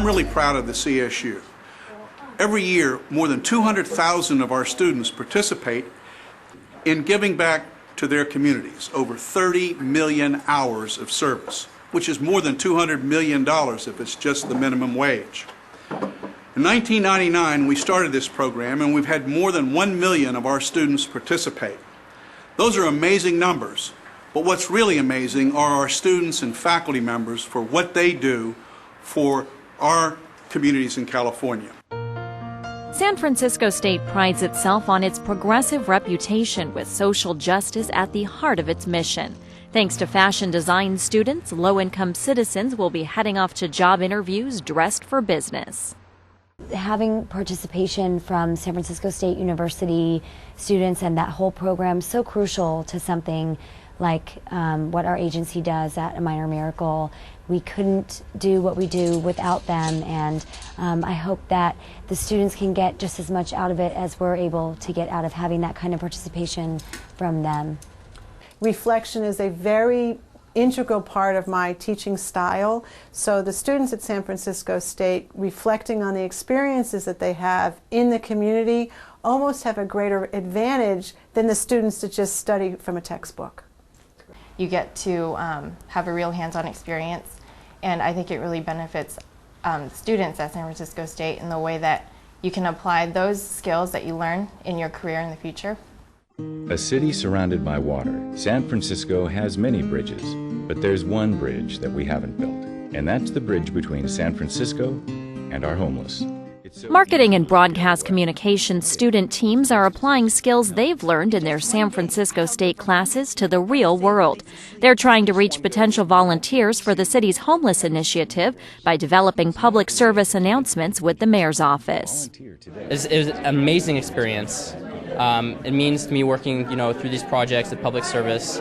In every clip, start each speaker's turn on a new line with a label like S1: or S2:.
S1: I'm really proud of the CSU. Every year, more than 200,000 of our students participate in giving back to their communities, over 30 million hours of service, which is more than $200 million if it's just the minimum wage. In 1999, we started this program, and we've had more than 1 million of our students participate. Those are amazing numbers, but what's really amazing are our students and faculty members for what they do for our communities in California.
S2: San Francisco State prides itself on its progressive reputation with social justice at the heart of its mission. Thanks to fashion design students, low-income citizens will be heading off to job interviews dressed for business.
S3: Having participation from San Francisco State University students and that whole program is so crucial to something like what our agency does at A Minor Miracle. We couldn't do what we do without them, and I hope that the students can get just as much out of it as we're able to get out of having that kind of participation from them.
S4: Reflection is a very integral part of my teaching style. So the students at San Francisco State, reflecting on the experiences that they have in the community, almost have a greater advantage than the students that just study from a textbook.
S5: You get to have a real hands-on experience, and I think it really benefits students at San Francisco State in the way that you can apply those skills that you learn in your career in the future.
S6: A city surrounded by water, San Francisco has many bridges, but there's one bridge that we haven't built, and that's the bridge between San Francisco and our homeless.
S2: Marketing and broadcast communications student teams are applying skills they've learned in their San Francisco State classes to the real world. They're trying to reach potential volunteers for the city's homeless initiative by developing public service announcements with the mayor's office.
S7: It was an amazing experience. It means to me working, through these projects of public service.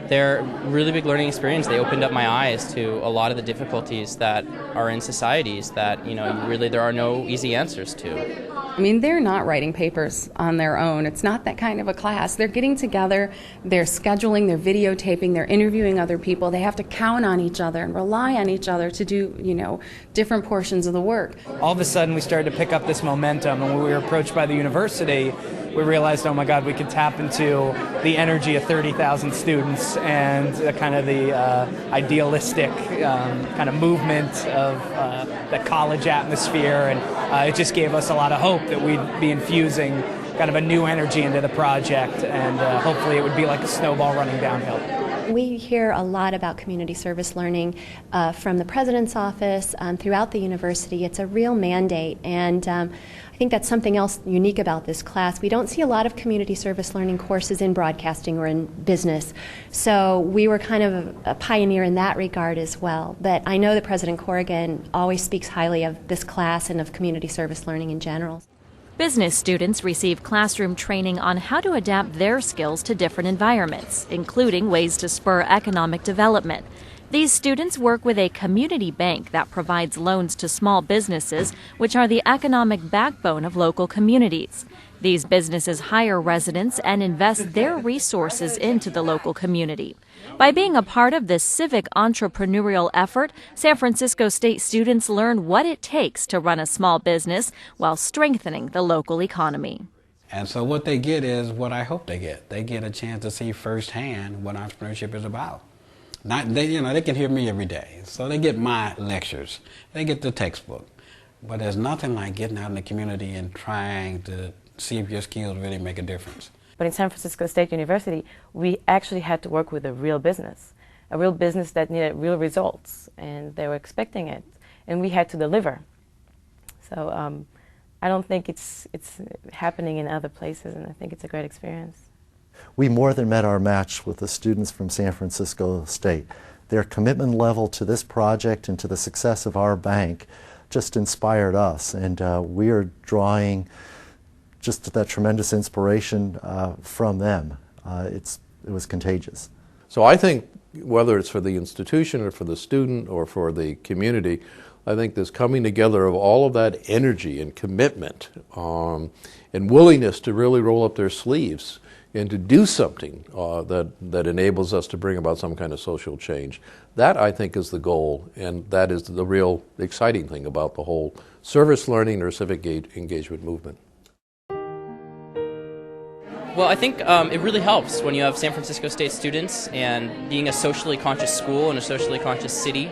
S7: They're really big learning experience. They opened up my eyes to a lot of the difficulties that are in societies that, really there are no easy answers to.
S8: I mean, they're not writing papers on their own. It's not that kind of a class. They're getting together, they're scheduling, they're videotaping, they're interviewing other people. They have to count on each other and rely on each other to do, different portions of the work.
S9: All of a sudden we started to pick up this momentum, and when we were approached by the university, we realized, oh my God, we could tap into the energy of 30,000 students and kind of the idealistic kind of movement of the college atmosphere, and it just gave us a lot of hope that we'd be infusing kind of a new energy into the project, and hopefully it would be like a snowball running downhill.
S10: We hear a lot about community service learning from the president's office, throughout the university. It's a real mandate, and I think that's something else unique about this class. We don't see a lot of community service learning courses in broadcasting or in business, so we were kind of a pioneer in that regard as well. But I know that President Corrigan always speaks highly of this class and of community service learning in general.
S2: Business students receive classroom training on how to adapt their skills to different environments, including ways to spur economic development. These students work with a community bank that provides loans to small businesses, which are the economic backbone of local communities. These businesses hire residents and invest their resources into the local community. By being a part of this civic entrepreneurial effort, San Francisco State students learn what it takes to run a small business while strengthening the local economy.
S11: And so what they get is what I hope they get. They get a chance to see firsthand what entrepreneurship is about. They can hear me every day, so they get my lectures, they get the textbook. But there's nothing like getting out in the community and trying to see if your skills really make a difference.
S12: But in San Francisco State University, we actually had to work with a real business that needed real results, and they were expecting it, and we had to deliver. So I don't think it's happening in other places, and I think it's a great experience.
S13: We more than met our match with the students from San Francisco State. Their commitment level to this project and to the success of our bank just inspired us, and we are drawing just that tremendous inspiration from them. It was contagious.
S14: So I think whether it's for the institution or for the student or for the community, I think this coming together of all of that energy and commitment and willingness to really roll up their sleeves and to do something that enables us to bring about some kind of social change. That, I think, is the goal, and that is the real exciting thing about the whole service learning or civic engagement movement.
S7: Well, I think it really helps when you have San Francisco State students, and being a socially conscious school and a socially conscious city,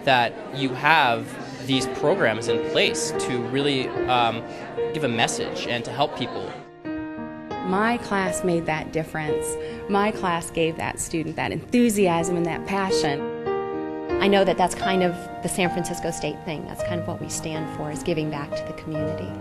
S7: that you have these programs in place to really give a message and to help people.
S8: My class made that difference. My class gave that student that enthusiasm and that passion.
S10: I know that that's kind of the San Francisco State thing. That's kind of what we stand for, is giving back to the community.